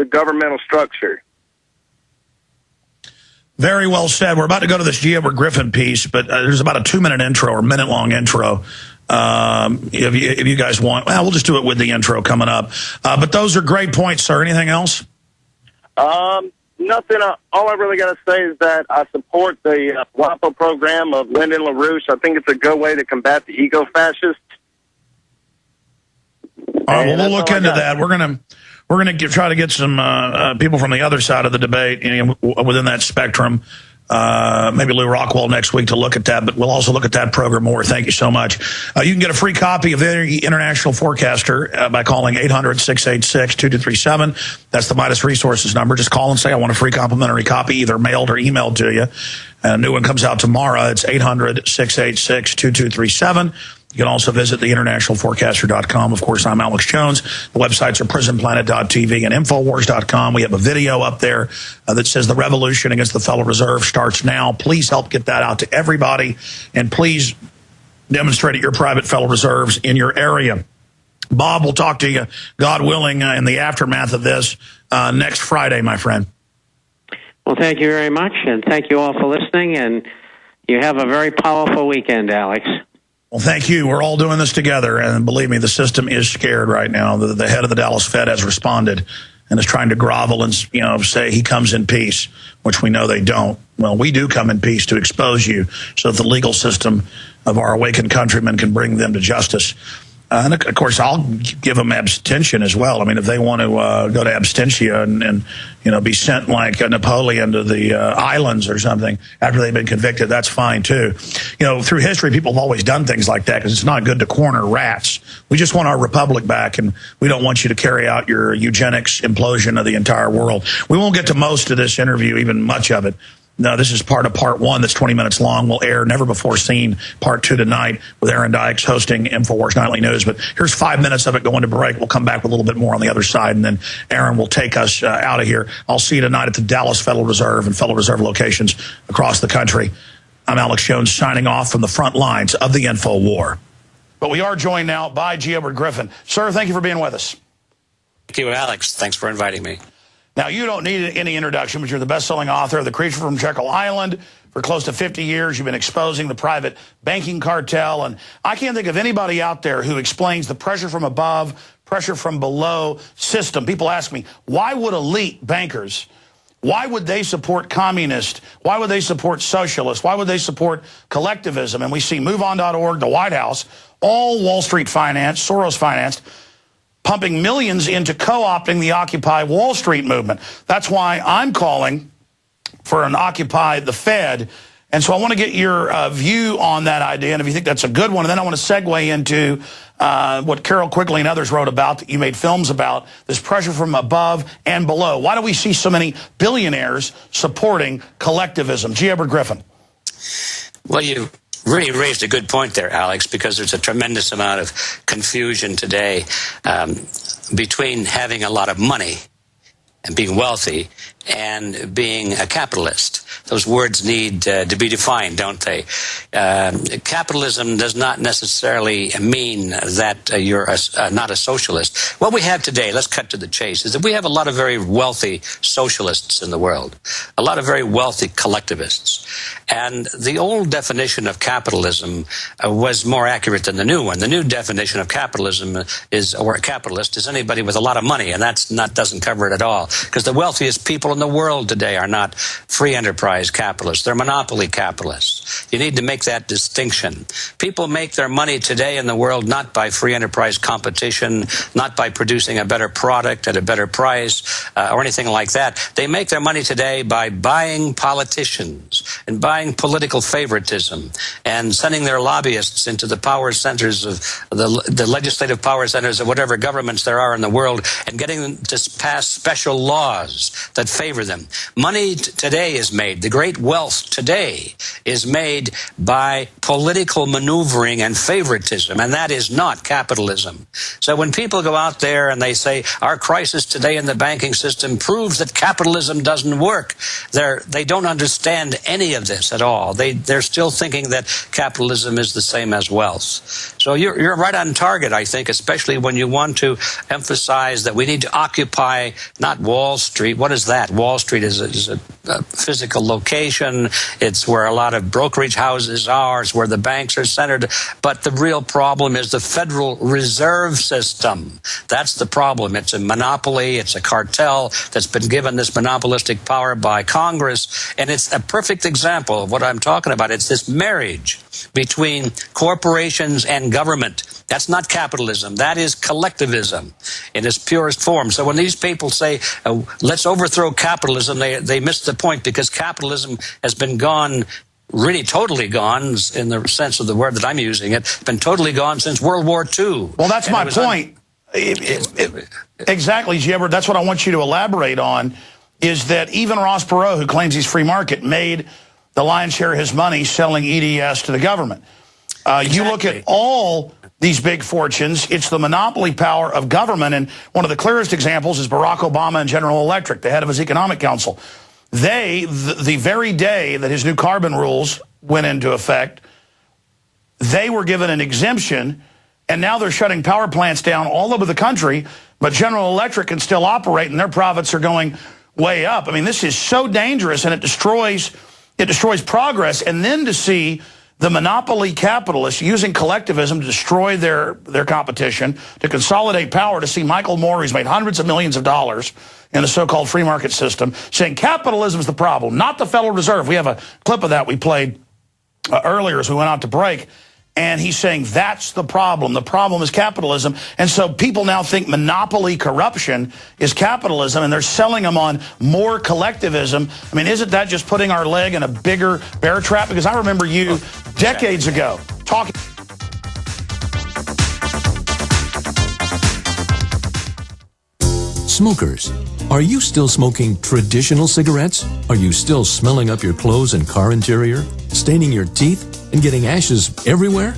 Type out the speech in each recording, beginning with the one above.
the governmental structure. Very well said. We're about to go to this G. Edward Griffin piece, but there's about a 2-minute intro or minute-long intro. If you guys want, well, we'll just do it with the intro coming up. But those are great points, sir. Anything else? Nothing. All I really got to say is that I support the WAPO program of Lyndon Larouche. I think it's a good way to combat the eco-fascists. All right, well, we'll look into that. We're gonna try to get some people from the other side of the debate, within that spectrum. Maybe Lou Rockwell next week to look at that, but we'll also look at that program more. Thank you so much. You can get a free copy of the International Forecaster by calling 800-686-2237. That's the Midas Resources number. Just call and say, I want a free complimentary copy, either mailed or emailed to you. And a new one comes out tomorrow. It's 800-686-2237. You can also visit theinternationalforecaster.com. Of course, I'm Alex Jones. The websites are prisonplanet.tv and Infowars.com. We have a video up there that says the revolution against the Federal Reserve starts now. Please help get that out to everybody. And please demonstrate at your private Federal Reserves in your area. Bob, we'll talk to you, God willing, in the aftermath of this next Friday, my friend. Well, thank you very much, and thank you all for listening. And you have a very powerful weekend, Alex. Well, thank you. We're all doing this together, and believe me, the system is scared right now. The head of the Dallas Fed has responded and is trying to grovel and say he comes in peace, which we know they don't. Well, we do come in peace to expose you so that the legal system of our awakened countrymen can bring them to justice. And, of course, I'll give them abstention as well. I mean, if they want to go to abstentia and be sent like Napoleon to the islands or something after they've been convicted, that's fine, too. Through history, people have always done things like that because it's not good to corner rats. We just want our republic back, and we don't want you to carry out your eugenics implosion of the entire world. We won't get to most of this interview, even much of it. No, this is part of part one that's 20 minutes long. We'll air never before seen part 2 tonight with Aaron Dykes hosting InfoWars Nightly News. But here's 5 minutes of it going to break. We'll come back with a little bit more on the other side, and then Aaron will take us out of here. I'll see you tonight at the Dallas Federal Reserve and Federal Reserve locations across the country. I'm Alex Jones signing off from the front lines of the Info War. But we are joined now by G. Edward Griffin. Sir, thank you for being with us. Thank you, Alex. Thanks for inviting me. Now, you don't need any introduction, but you're the best-selling author of The Creature from Jekyll Island. For close to 50 years, you've been exposing the private banking cartel. And I can't think of anybody out there who explains the pressure from above, pressure from below system. People ask me, why would elite bankers, why would they support communists? Why would they support socialists? Why would they support collectivism? And we see MoveOn.org, the White House, all Wall Street financed, Soros financed, pumping millions into co-opting the Occupy Wall Street movement. That's why I'm calling for an Occupy the Fed. And so I want to get your view on that idea, and if you think that's a good one. And then I want to segue into what Carol Quigley and others wrote about, that you made films about, this pressure from above and below. Why do we see so many billionaires supporting collectivism? G. Edward Griffin. Well, you really raised a good point there, Alex, because there's a tremendous amount of confusion today between having a lot of money and being wealthy and being a capitalist. Those words need to be defined, don't they? Capitalism does not necessarily mean that you're not a socialist. What we have today, let's cut to the chase, is that we have a lot of very wealthy socialists in the world, a lot of very wealthy collectivists. And the old definition of capitalism was more accurate than the new one. The new definition of capitalism is, or a capitalist, is anybody with a lot of money, and doesn't cover it at all. Because the wealthiest people in the world today are not free enterprise capitalists. They're monopoly capitalists. You need to make that distinction. People make their money today in the world not by free enterprise competition, not by producing a better product at a better price, or anything like that. They make their money today by buying politicians and buying political favoritism and sending their lobbyists into the power centers of the legislative power centers of whatever governments there are in the world and getting them to pass special laws that favor them. Money today is made made, the great wealth today, is made by political maneuvering and favoritism, and that is not capitalism. So when people go out there and they say, our crisis today in the banking system proves that capitalism doesn't work, they don't understand any of this at all. They're still thinking that capitalism is the same as wealth. So you're right on target, I think, especially when you want to emphasize that we need to occupy not Wall Street. What is that? Wall Street is a physical location. It's where a lot of brokerage houses are. It's where the banks are centered. But the real problem is the Federal Reserve System. That's the problem. It's a monopoly. It's a cartel that's been given this monopolistic power by Congress. And it's a perfect example of what I'm talking about. It's this marriage between corporations and government. That's not capitalism. That is collectivism in its purest form. So when these people say, let's overthrow capitalism, they miss the point, because capitalism has been gone, really totally gone, in the sense of the word that I'm using it, been totally gone since World War II. Well, that's my point. Exactly, Gibber. That's what I want you to elaborate on, is that even Ross Perot, who claims he's free market, made the lion's share of his money selling EDS to the government. Exactly. You look at all these big fortunes, it's the monopoly power of government, and one of the clearest examples is Barack Obama and General Electric, the head of his economic council. They, the very day that his new carbon rules went into effect, they were given an exemption, and now they're shutting power plants down all over the country, but General Electric can still operate, and their profits are going way up. I mean, this is so dangerous, and it destroys progress. And then to see the monopoly capitalists using collectivism to destroy their competition, to consolidate power, to see Michael Moore, who's made hundreds of millions of dollars in the so-called free market system, saying capitalism is the problem, not the Federal Reserve. We have a clip of that we played earlier as we went out to break. And he's saying that's the problem. The problem is capitalism. And so people now think monopoly corruption is capitalism, and they're selling them on more collectivism. I mean, isn't that just putting our leg in a bigger bear trap? Because I remember you decades ago talking. Smokers, are you still smoking traditional cigarettes? Are you still smelling up your clothes and car interior, staining your teeth, and getting ashes everywhere?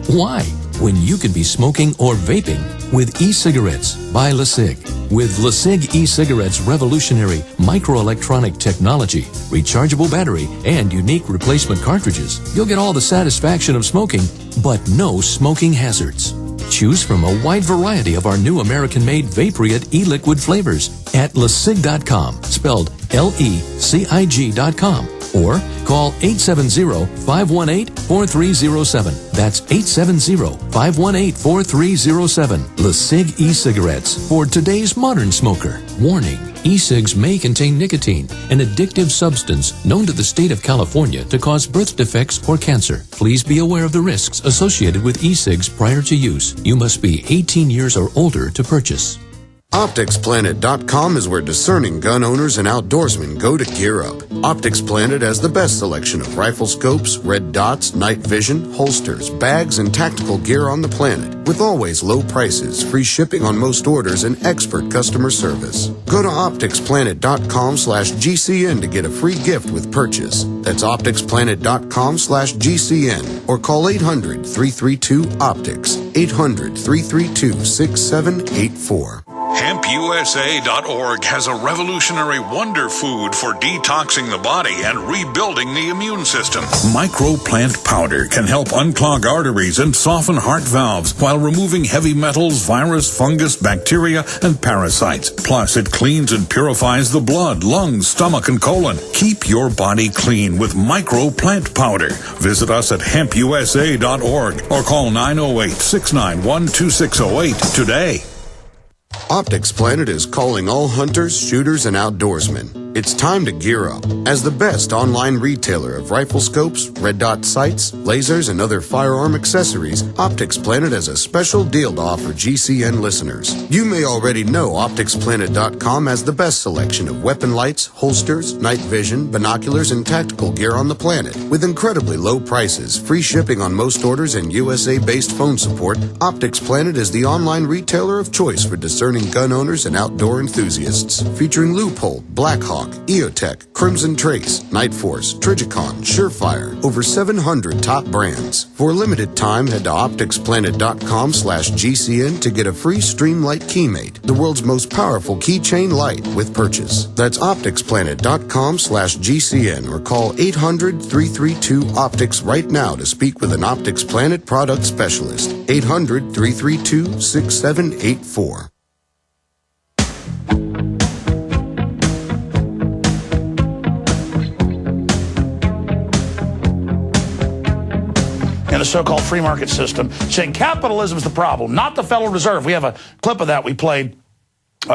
Why? When you could be smoking or vaping with e-cigarettes by LeSig. With LeSig e-cigarettes' revolutionary microelectronic technology, rechargeable battery, and unique replacement cartridges, you'll get all the satisfaction of smoking, but no smoking hazards. Choose from a wide variety of our new American-made Vaporite e-liquid flavors at LeSig.com, spelled LECIG.com, or call 870-518-4307. That's 870-518-4307. LeSig e-cigarettes for today's modern smoker. Warning, e-cigs may contain nicotine, an addictive substance known to the state of California to cause birth defects or cancer. Please be aware of the risks associated with e-cigs prior to use. You must be 18 years or older to purchase. OpticsPlanet.com is where discerning gun owners and outdoorsmen go to gear up. Optics Planet has the best selection of rifle scopes, red dots, night vision, holsters, bags, and tactical gear on the planet, with always low prices, free shipping on most orders, and expert customer service. Go to OpticsPlanet.com/GCN to get a free gift with purchase. That's OpticsPlanet.com/GCN, or call 800-332-OPTICS, 800-332-6784. HempUSA.org has a revolutionary wonder food for detoxing the body and rebuilding the immune system. Microplant powder can help unclog arteries and soften heart valves while removing heavy metals, virus, fungus, bacteria, and parasites. Plus, it cleans and purifies the blood, lungs, stomach, and colon. Keep your body clean with Microplant powder. Visit us at HempUSA.org or call 908-691-2608 today. Optics Planet is calling all hunters, shooters, and outdoorsmen. It's time to gear up. As the best online retailer of rifle scopes, red dot sights, lasers, and other firearm accessories, Optics Planet has a special deal to offer GCN listeners. You may already know OpticsPlanet.com has the best selection of weapon lights, holsters, night vision, binoculars, and tactical gear on the planet. With incredibly low prices, free shipping on most orders, and USA-based phone support, Optics Planet is the online retailer of choice for discerning gun owners and outdoor enthusiasts. Featuring Loophole, Blackhawk, Mohawk, EOTech, Crimson Trace, Nightforce, Trigicon, Surefire, over 700 top brands. For a limited time, head to opticsplanet.com/GCN to get a free Streamlight Keymate, the world's most powerful keychain light with purchase. That's opticsplanet.com/GCN or call 800-332-OPTICS right now to speak with an Optics Planet product specialist. 800-332-6784. In a so-called free market system, saying capitalism is the problem, not the Federal Reserve. We have a clip of that we played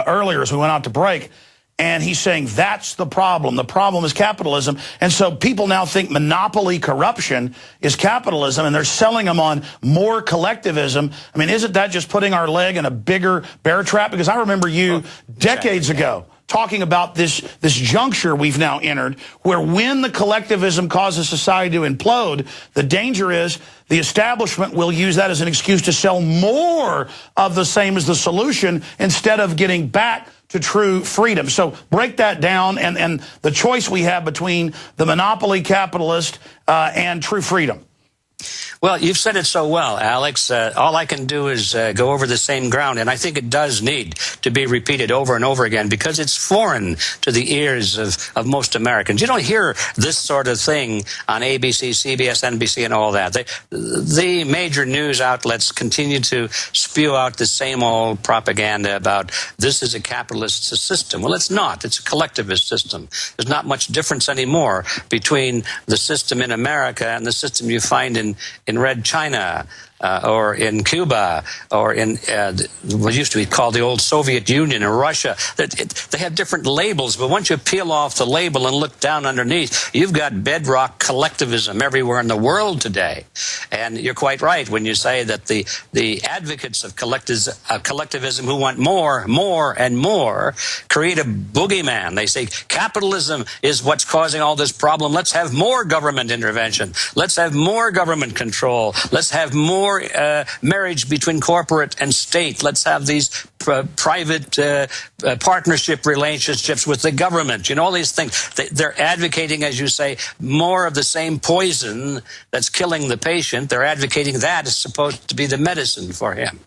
earlier as we went out to break, and he's saying that's the problem. The problem is capitalism. And so people now think monopoly corruption is capitalism, and they're selling them on more collectivism. I mean, isn't that just putting our leg in a bigger bear trap? Because I remember you decades ago talking about this juncture we've now entered, where when the collectivism causes society to implode, the danger is the establishment will use that as an excuse to sell more of the same as the solution instead of getting back to true freedom. So break that down and the choice we have between the monopoly capitalist and true freedom. Well, you've said it so well, Alex. All I can do is go over the same ground, and I think it does need to be repeated over and over again because it's foreign to the ears of most Americans. You don't hear this sort of thing on ABC, CBS, NBC, and all that. The major news outlets continue to spew out the same old propaganda about this is a capitalist system. Well, it's not. It's a collectivist system. There's not much difference anymore between the system in America and the system you find in Red China, or in Cuba, or in what used to be called the old Soviet Union or Russia. They have different labels, but once you peel off the label and look down underneath, you've got bedrock collectivism everywhere in the world today. And you're quite right when you say that the advocates of collectivism who want more, and more, create a boogeyman. They say capitalism is what's causing all this problem. Let's have more government intervention. Let's have more government control. Let's have more marriage between corporate and state. Let's have these private partnership relationships with the government. You know, all these things. They're advocating, as you say, more of the same poison that's killing the patient. They're advocating that is supposed to be the medicine for him.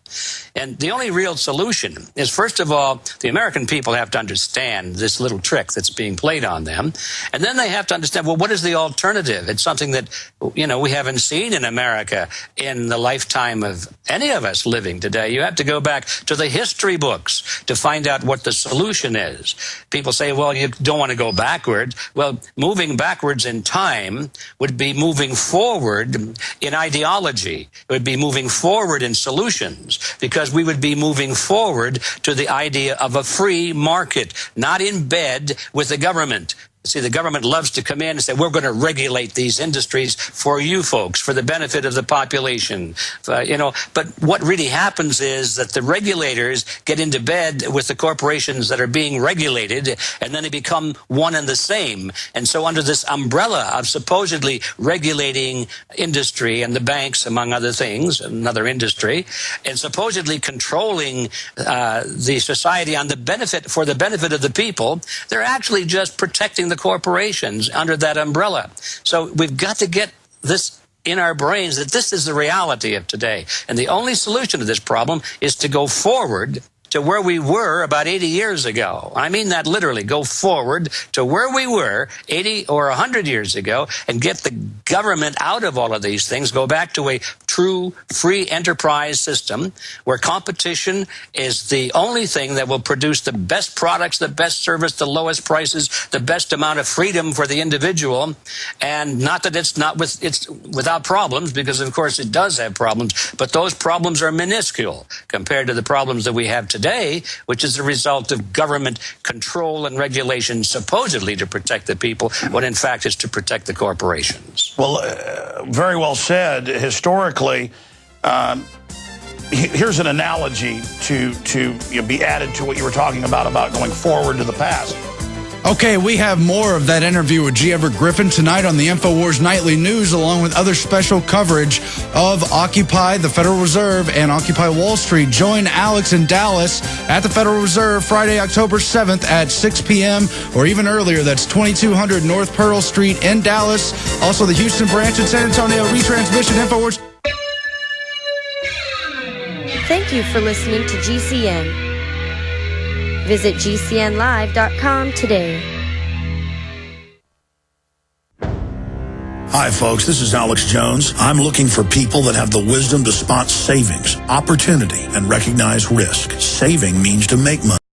And the only real solution is, first of all, the American people have to understand this little trick that's being played on them. And then they have to understand, well, what is the alternative? It's something that, you know, we haven't seen in America in the lifetime of any of us living today. You have to go back to the history books to find out what the solution is. People say, well, you don't want to go backward. Well, moving backwards in time would be moving forward in ideology. It would be moving forward in solutions, because we would be moving forward to the idea of a free market, not in bed with the government. See, the government loves to come in and say, we're going to regulate these industries for you folks, for the benefit of the population. You know, but what really happens is that the regulators get into bed with the corporations that are being regulated, and then they become one and the same. And so under this umbrella of supposedly regulating industry and the banks, among other things, another industry, and supposedly controlling the society on the benefit, for the benefit of the people, they're actually just protecting the corporations under that umbrella. So we've got to get this in our brains that this is the reality of today. And the only solution to this problem is to go forward to where we were about 80 years ago. I mean that literally. Go forward to where we were 80 or 100 years ago and get the government out of all of these things. Go back to a true free enterprise system where competition is the only thing that will produce the best products, the best service, the lowest prices, the best amount of freedom for the individual. And not that it's without problems, because of course it does have problems, but those problems are minuscule compared to the problems that we have today, which is the result of government control and regulation supposedly to protect the people, when in fact it's to protect the corporations. Well, very well said. Historically, here's an analogy to be added to what you were talking about going forward to the past. Okay, we have more of that interview with G. Everett Griffin tonight on the InfoWars Nightly News, along with other special coverage of Occupy the Federal Reserve and Occupy Wall Street. Join Alex in Dallas at the Federal Reserve Friday, October 7th at 6 p.m. or even earlier. That's 2200 North Pearl Street in Dallas. Also, the Houston branch in San Antonio. Retransmission InfoWars. Thank you for listening to GCN. Visit GCNlive.com today. Hi, folks. This is Alex Jones. I'm looking for people that have the wisdom to spot savings, opportunity, and recognize risk. Saving means to make money.